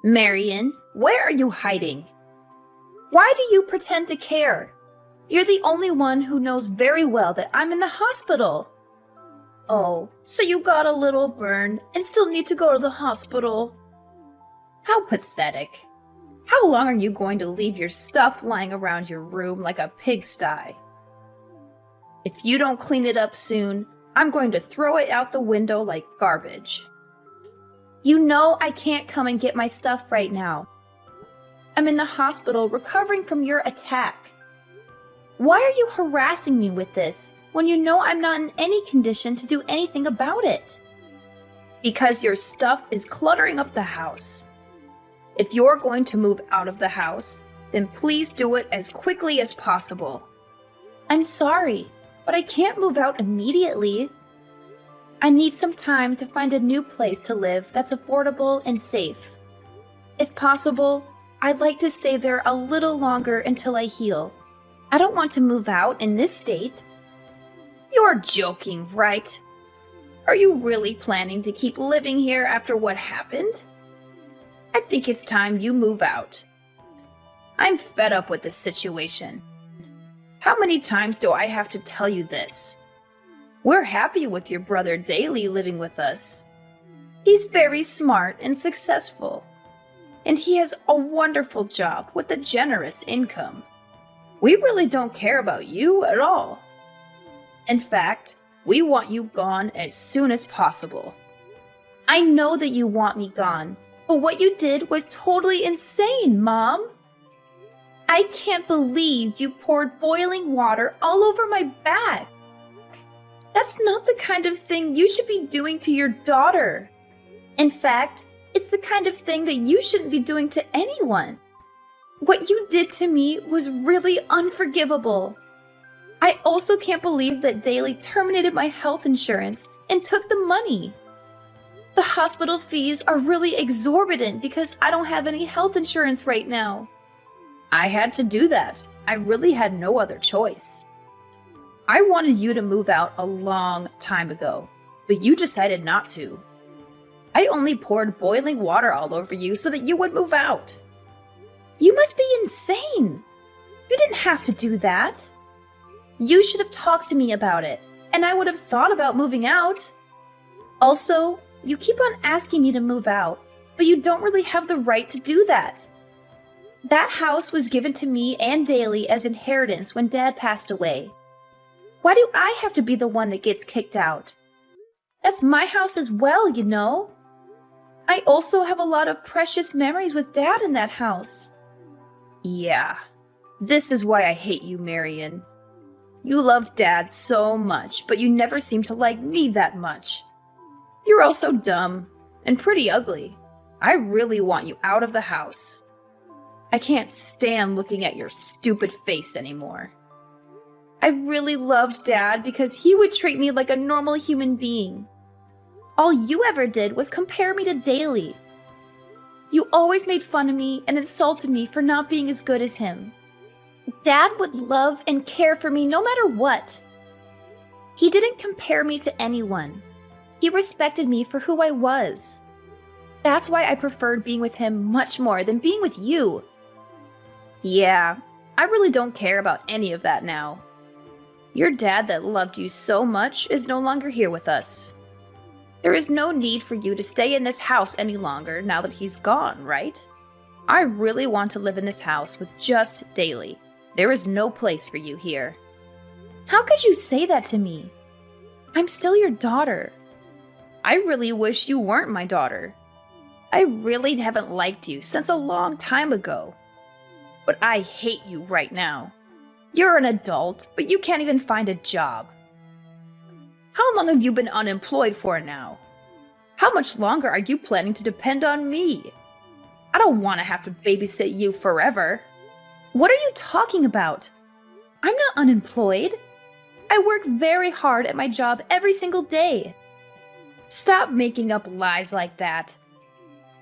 Marion, where are you hiding? Why do you pretend to care? You're the only one who knows very well that I'm in the hospital. Oh, so you got a little burn and still need to go to the hospital? How pathetic. How long are you going to leave your stuff lying around your room like a pigsty? If you don't clean it up soon, I'm going to throw it out the window like garbage. You know I can't come and get my stuff right now. I'm in the hospital recovering from your attack. Why are you harassing me with this when you know I'm not in any condition to do anything about it? Because your stuff is cluttering up the house. If you're going to move out of the house, then please do it as quickly as possible. I'm sorry, but I can't move out immediately. I need some time to find a new place to live that's affordable and safe. If possible, I'd like to stay there a little longer until I heal. I don't want to move out in this state. You're joking, right? Are you really planning to keep living here after what happened? I think it's time you move out. I'm fed up with this situation. How many times do I have to tell you this? We're happy with your brother Daly living with us. He's very smart and successful, and he has a wonderful job with a generous income. We really don't care about you at all. In fact, we want you gone as soon as possible. I know that you want me gone, but what you did was totally insane, Mom. I can't believe you poured boiling water all over my back. That's not the kind of thing you should be doing to your daughter. In fact, it's the kind of thing that you shouldn't be doing to anyone. What you did to me was really unforgivable. I also can't believe that Daly terminated my health insurance and took the money. The hospital fees are really exorbitant because I don't have any health insurance right now. I had to do that. I really had no other choice. I wanted you to move out a long time ago, but you decided not to. I only poured boiling water all over you so that you would move out. You must be insane. You didn't have to do that. You should have talked to me about it, and I would have thought about moving out. Also, you keep on asking me to move out, but you don't really have the right to do that. That house was given to me and Daly as inheritance when Dad passed away. Why do I have to be the one that gets kicked out? That's my house as well, you know. I also have a lot of precious memories with Dad in that house. Yeah, this is why I hate you, Marion. You love Dad so much, but you never seem to like me that much. You're also dumb and pretty ugly. I really want you out of the house. I can't stand looking at your stupid face anymore. I really loved Dad because he would treat me like a normal human being. All you ever did was compare me to Daly. You always made fun of me and insulted me for not being as good as him. Dad would love and care for me no matter what. He didn't compare me to anyone. He respected me for who I was. That's why I preferred being with him much more than being with you. Yeah, I really don't care about any of that now. Your dad that loved you so much is no longer here with us. There is no need for you to stay in this house any longer now that he's gone, right? I really want to live in this house with just Daly. There is no place for you here. How could you say that to me? I'm still your daughter. I really wish you weren't my daughter. I really haven't liked you since a long time ago. But I hate you right now. You're an adult, but you can't even find a job. How long have you been unemployed for now? How much longer are you planning to depend on me? I don't want to have to babysit you forever. What are you talking about? I'm not unemployed. I work very hard at my job every single day. Stop making up lies like that.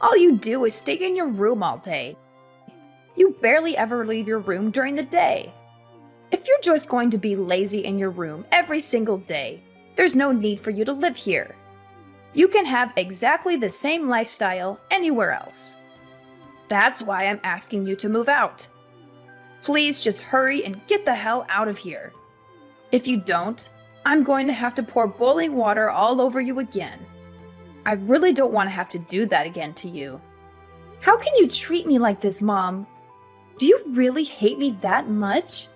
All you do is stay in your room all day. You barely ever leave your room during the day. If you're just going to be lazy in your room every single day, there's no need for you to live here. You can have exactly the same lifestyle anywhere else. That's why I'm asking you to move out. Please just hurry and get the hell out of here. If you don't, I'm going to have to pour boiling water all over you again. I really don't want to have to do that again to you. How can you treat me like this, Mom? Do you really hate me that much?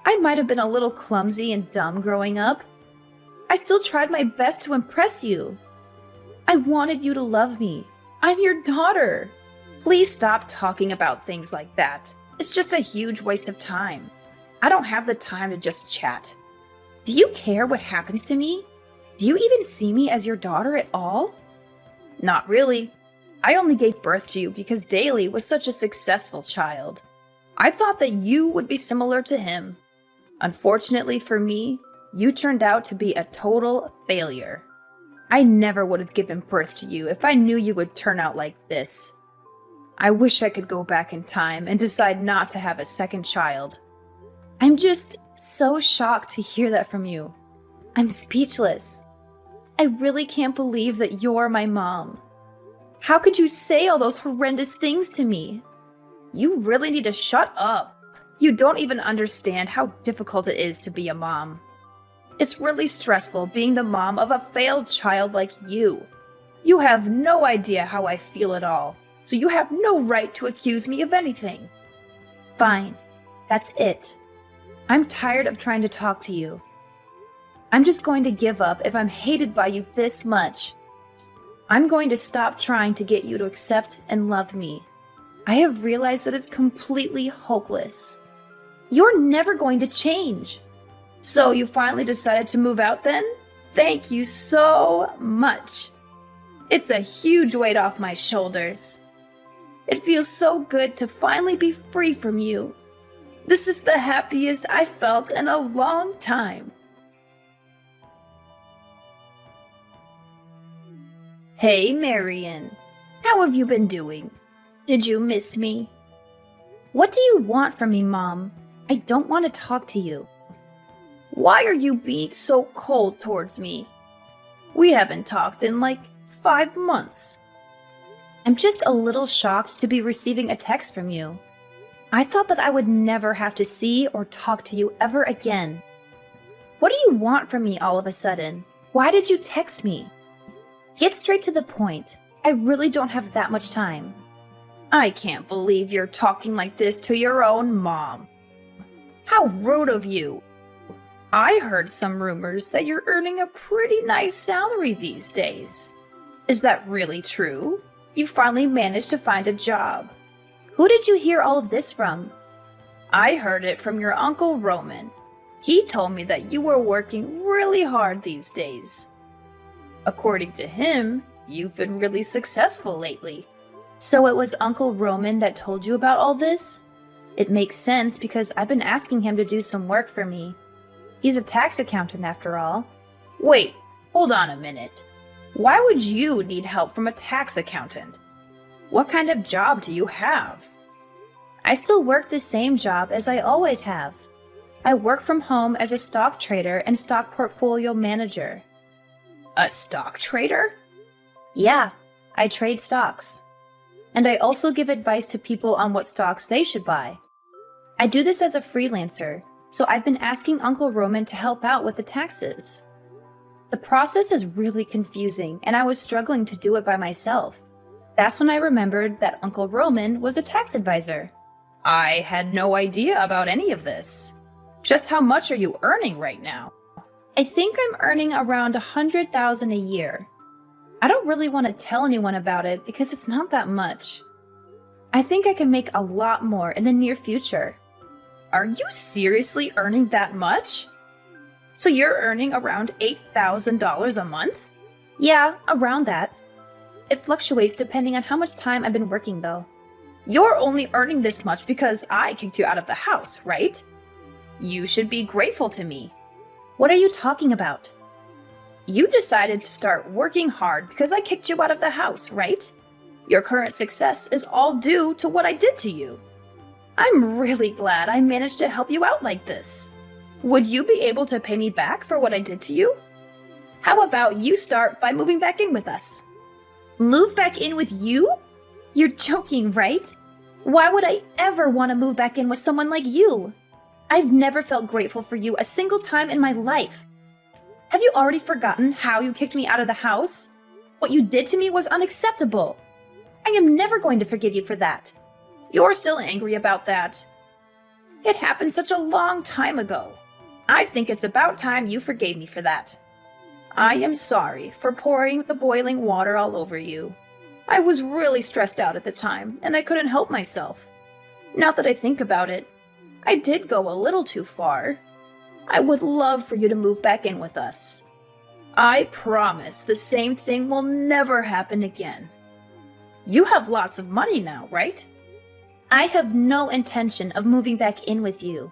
I might have been a little clumsy and dumb growing up. I still tried my best to impress you. I wanted you to love me. I'm your daughter. Please stop talking about things like that. It's just a huge waste of time. I don't have the time to just chat. Do you care what happens to me? Do you even see me as your daughter at all? Not really. I only gave birth to you because Daly was such a successful child. I thought that you would be similar to him. Unfortunately for me, you turned out to be a total failure. I never would have given birth to you if I knew you would turn out like this. I wish I could go back in time and decide not to have a second child. I'm just so shocked to hear that from you. I'm speechless. I really can't believe that you're my mom. How could you say all those horrendous things to me? You really need to shut up. You don't even understand how difficult it is to be a mom. It's really stressful being the mom of a failed child like you. You have no idea how I feel at all, so you have no right to accuse me of anything. Fine, that's it. I'm tired of trying to talk to you. I'm just going to give up if I'm hated by you this much. I'm going to stop trying to get you to accept and love me. I have realized that it's completely hopeless. You're never going to change. So you finally decided to move out then? Thank you so much. It's a huge weight off my shoulders. It feels so good to finally be free from you. This is the happiest I've felt in a long time. Hey, Marion. How have you been doing? Did you miss me? What do you want from me, Mom? I don't want to talk to you. Why are you being so cold towards me? We haven't talked in like 5 months. I'm just a little shocked to be receiving a text from you. I thought that I would never have to see or talk to you ever again. What do you want from me all of a sudden? Why did you text me? Get straight to the point. I really don't have that much time. I can't believe you're talking like this to your own mom. How rude of you. I heard some rumors that you're earning a pretty nice salary these days. Is that really true? You finally managed to find a job. Who did you hear all of this from? I heard it from your Uncle Roman. He told me that you were working really hard these days. According to him, you've been really successful lately. So it was Uncle Roman that told you about all this? It makes sense because I've been asking him to do some work for me. He's a tax accountant after all. Wait, hold on a minute. Why would you need help from a tax accountant? What kind of job do you have? I still work the same job as I always have. I work from home as a stock trader and stock portfolio manager. A stock trader? Yeah, I trade stocks. And I also give advice to people on what stocks they should buy. I do this as a freelancer, so I've been asking Uncle Roman to help out with the taxes. The process is really confusing, and I was struggling to do it by myself. That's when I remembered that Uncle Roman was a tax advisor. I had no idea about any of this. Just how much are you earning right now? I think I'm earning around $100,000 a year. I don't really want to tell anyone about it because it's not that much. I think I can make a lot more in the near future. Are you seriously earning that much? So you're earning around $8,000 a month? Yeah, around that. It fluctuates depending on how much time I've been working though. You're only earning this much because I kicked you out of the house, right? You should be grateful to me. What are you talking about? You decided to start working hard because I kicked you out of the house, right? Your current success is all due to what I did to you. I'm really glad I managed to help you out like this. Would you be able to pay me back for what I did to you? How about you start by moving back in with us? Move back in with you? You're joking, right? Why would I ever want to move back in with someone like you? I've never felt grateful for you a single time in my life. Have you already forgotten how you kicked me out of the house? What you did to me was unacceptable. I am never going to forgive you for that. You're still angry about that. It happened such a long time ago. I think it's about time you forgave me for that. I am sorry for pouring the boiling water all over you. I was really stressed out at the time, and I couldn't help myself. Now that I think about it, I did go a little too far. I would love for you to move back in with us. I promise the same thing will never happen again. You have lots of money now, right? I have no intention of moving back in with you.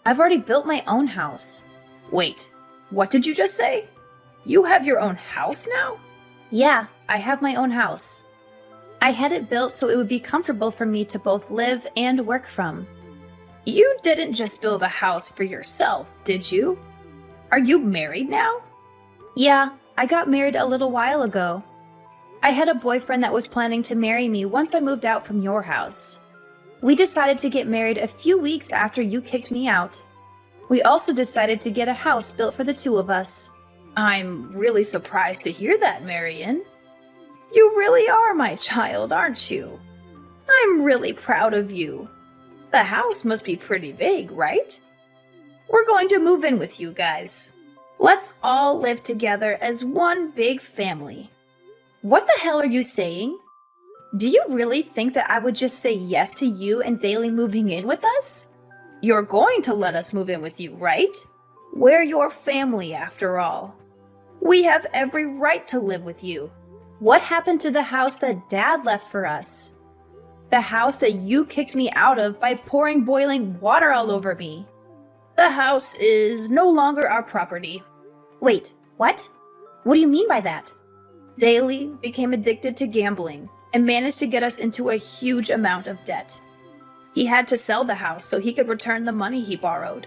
I've already built my own house. Wait, what did you just say? You have your own house now? Yeah, I have my own house. I had it built so it would be comfortable for me to both live and work from. You didn't just build a house for yourself, did you? Are you married now? Yeah, I got married a little while ago. I had a boyfriend that was planning to marry me once I moved out from your house. We decided to get married a few weeks after you kicked me out. We also decided to get a house built for the two of us. I'm really surprised to hear that, Marion. You really are my child, aren't you? I'm really proud of you. The house must be pretty big, right? We're going to move in with you guys. Let's all live together as one big family. What the hell are you saying? Do you really think that I would just say yes to you and Daly moving in with us? You're going to let us move in with you, right? We're your family, after all. We have every right to live with you. What happened to the house that Dad left for us? The house that you kicked me out of by pouring boiling water all over me. The house is no longer our property. Wait, what? What do you mean by that? Daly became addicted to gambling and managed to get us into a huge amount of debt. He had to sell the house so he could return the money he borrowed.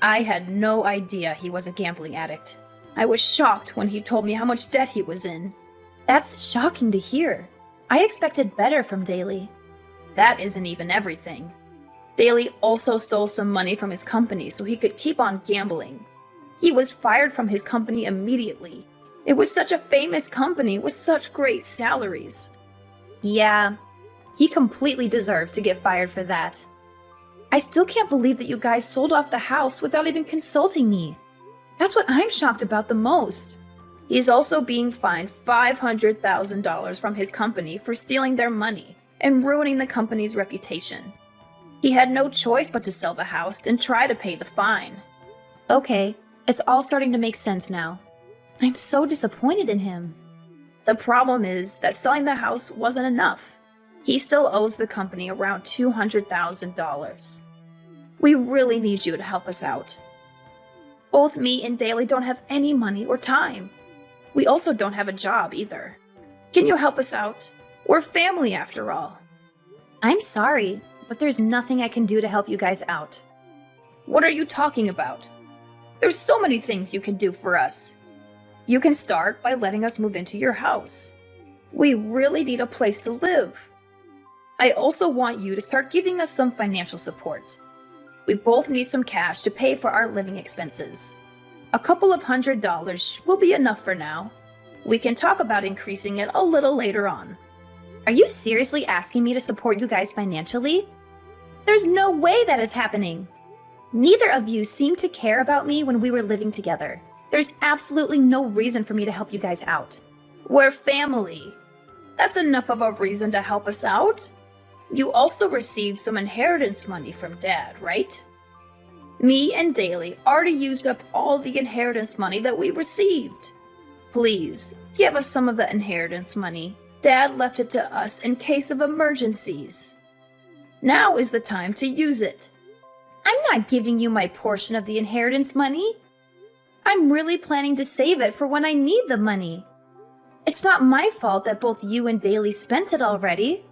I had no idea he was a gambling addict. I was shocked when he told me how much debt he was in. That's shocking to hear. I expected better from Daly. That isn't even everything. Daly also stole some money from his company so he could keep on gambling. He was fired from his company immediately. It was such a famous company with such great salaries. Yeah, he completely deserves to get fired for that. I still can't believe that you guys sold off the house without even consulting me. That's what I'm shocked about the most. He's also being fined $500,000 from his company for stealing their money and ruining the company's reputation. He had no choice but to sell the house and try to pay the fine. Okay, it's all starting to make sense now. I'm so disappointed in him. The problem is that selling the house wasn't enough. He still owes the company around $200,000. We really need you to help us out. Both me and Daly don't have any money or time. We also don't have a job either. Can you help us out? We're family after all. I'm sorry, but there's nothing I can do to help you guys out. What are you talking about? There's so many things you can do for us. You can start by letting us move into your house. We really need a place to live. I also want you to start giving us some financial support. We both need some cash to pay for our living expenses. A couple of $100 will be enough for now. We can talk about increasing it a little later on. Are you seriously asking me to support you guys financially? There's no way that is happening. Neither of you seemed to care about me when we were living together. There's absolutely no reason for me to help you guys out. We're family. That's enough of a reason to help us out. You also received some inheritance money from Dad, right? Me and Daly already used up all the inheritance money that we received. Please, give us some of the inheritance money. Dad left it to us in case of emergencies. Now is the time to use it. I'm not giving you my portion of the inheritance money. I'm really planning to save it for when I need the money. It's not my fault that both you and Daly spent it already.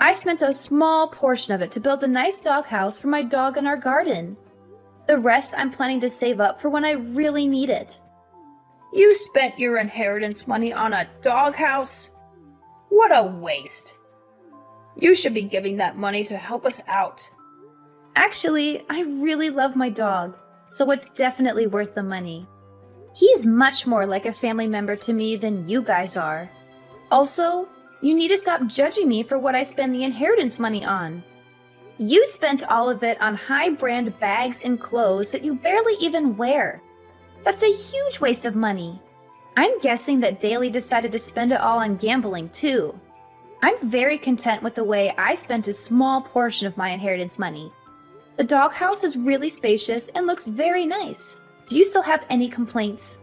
I spent a small portion of it to build a nice doghouse for my dog in our garden. The rest I'm planning to save up for when I really need it. You spent your inheritance money on a doghouse? What a waste. You should be giving that money to help us out. Actually, I really love my dog, so it's definitely worth the money. He's much more like a family member to me than you guys are. Also, you need to stop judging me for what I spend the inheritance money on. You spent all of it on high-brand bags and clothes that you barely even wear. That's a huge waste of money. I'm guessing that Daly decided to spend it all on gambling, too. I'm very content with the way I spent a small portion of my inheritance money. The doghouse is really spacious and looks very nice. Do you still have any complaints?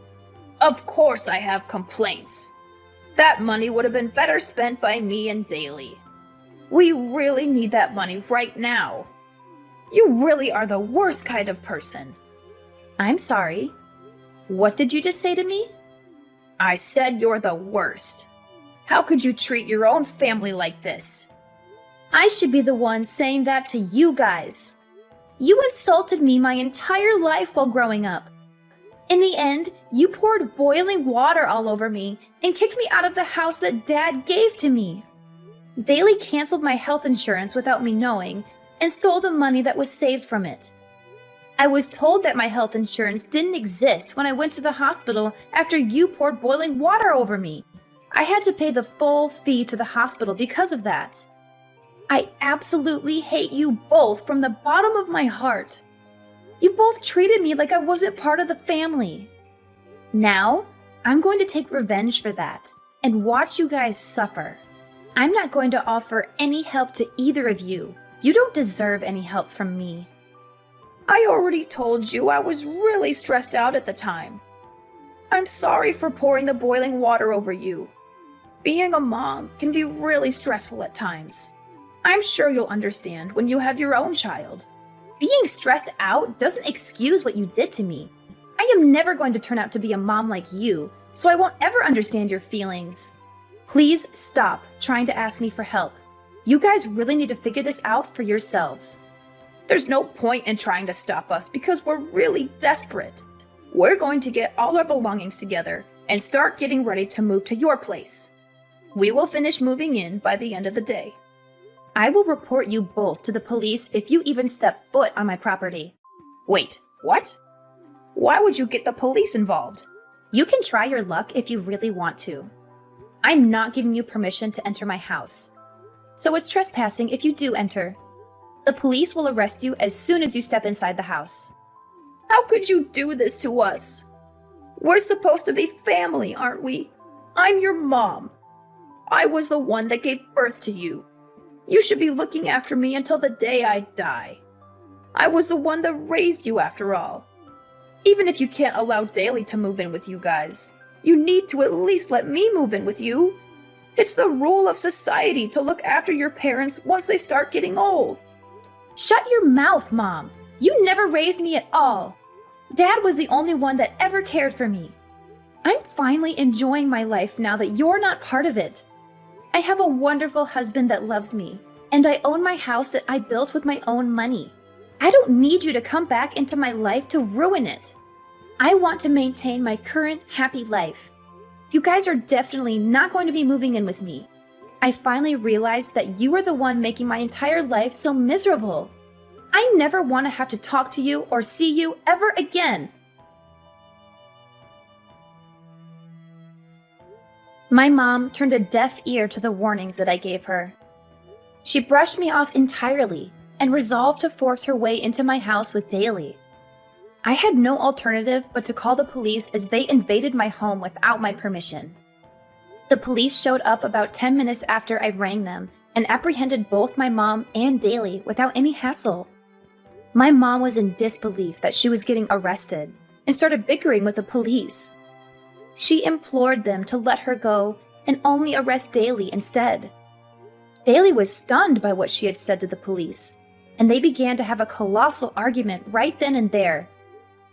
Of course I have complaints. That money would have been better spent by me and Daly. We really need that money right now. You really are the worst kind of person. I'm sorry. What did you just say to me? I said you're the worst. How could you treat your own family like this? I should be the one saying that to you guys. You insulted me my entire life while growing up. In the end, you poured boiling water all over me and kicked me out of the house that Dad gave to me. Daly canceled my health insurance without me knowing and stole the money that was saved from it. I was told that my health insurance didn't exist when I went to the hospital after you poured boiling water over me. I had to pay the full fee to the hospital because of that. I absolutely hate you both from the bottom of my heart. You both treated me like I wasn't part of the family. Now, I'm going to take revenge for that and watch you guys suffer. I'm not going to offer any help to either of you. You don't deserve any help from me. I already told you I was really stressed out at the time. I'm sorry for pouring the boiling water over you. Being a mom can be really stressful at times. I'm sure you'll understand when you have your own child. Being stressed out doesn't excuse what you did to me. I am never going to turn out to be a mom like you, so I won't ever understand your feelings. Please stop trying to ask me for help. You guys really need to figure this out for yourselves. There's no point in trying to stop us because we're really desperate. We're going to get all our belongings together and start getting ready to move to your place. We will finish moving in by the end of the day. I will report you both to the police if you even step foot on my property. Wait, what? Why would you get the police involved? You can try your luck if you really want to. I'm not giving you permission to enter my house. So it's trespassing if you do enter. The police will arrest you as soon as you step inside the house. How could you do this to us? We're supposed to be family, aren't we? I'm your mom. I was the one that gave birth to you. You should be looking after me until the day I die. I was the one that raised you after all. Even if you can't allow Daly to move in with you guys, you need to at least let me move in with you. It's the rule of society to look after your parents once they start getting old. Shut your mouth, Mom. You never raised me at all. Dad was the only one that ever cared for me. I'm finally enjoying my life now that you're not part of it. I have a wonderful husband that loves me, and I own my house that I built with my own money. I don't need you to come back into my life to ruin it. I want to maintain my current happy life. You guys are definitely not going to be moving in with me. I finally realized that you are the one making my entire life so miserable. I never want to have to talk to you or see you ever again. My mom turned a deaf ear to the warnings that I gave her. She brushed me off entirely and resolved to force her way into my house with Daly. I had no alternative but to call the police as they invaded my home without my permission. The police showed up about 10 minutes after I rang them and apprehended both my mom and Daly without any hassle. My mom was in disbelief that she was getting arrested and started bickering with the police. She implored them to let her go and only arrest Daly instead. Daly was stunned by what she had said to the police, and they began to have a colossal argument right then and there.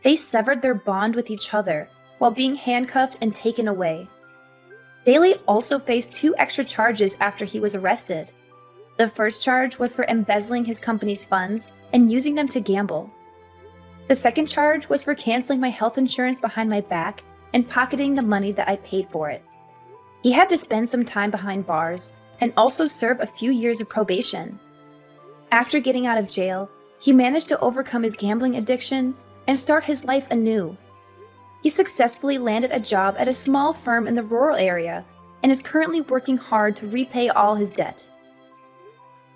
They severed their bond with each other while being handcuffed and taken away. Daly also faced 2 extra charges after he was arrested. The first charge was for embezzling his company's funds and using them to gamble. The second charge was for canceling my health insurance behind my back and pocketing the money that I paid for it. He had to spend some time behind bars, and also serve a few years of probation. After getting out of jail, he managed to overcome his gambling addiction and start his life anew. He successfully landed a job at a small firm in the rural area and is currently working hard to repay all his debt.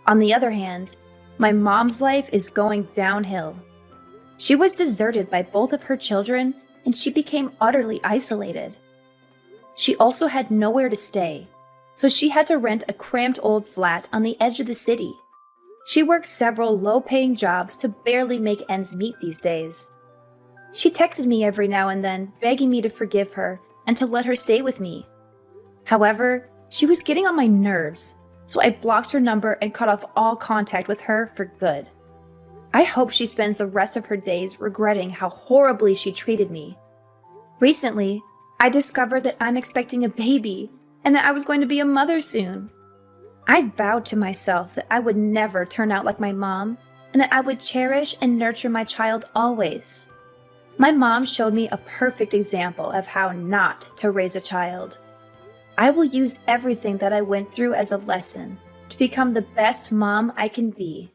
On the other hand, my mom's life is going downhill. She was deserted by both of her children and she became utterly isolated. She also had nowhere to stay, so she had to rent a cramped old flat on the edge of the city. She works several low-paying jobs to barely make ends meet these days. She texted me every now and then, begging me to forgive her and to let her stay with me. However, she was getting on my nerves, so I blocked her number and cut off all contact with her for good. I hope she spends the rest of her days regretting how horribly she treated me. Recently, I discovered that I'm expecting a baby and that I was going to be a mother soon. I vowed to myself that I would never turn out like my mom and that I would cherish and nurture my child always. My mom showed me a perfect example of how not to raise a child. I will use everything that I went through as a lesson to become the best mom I can be.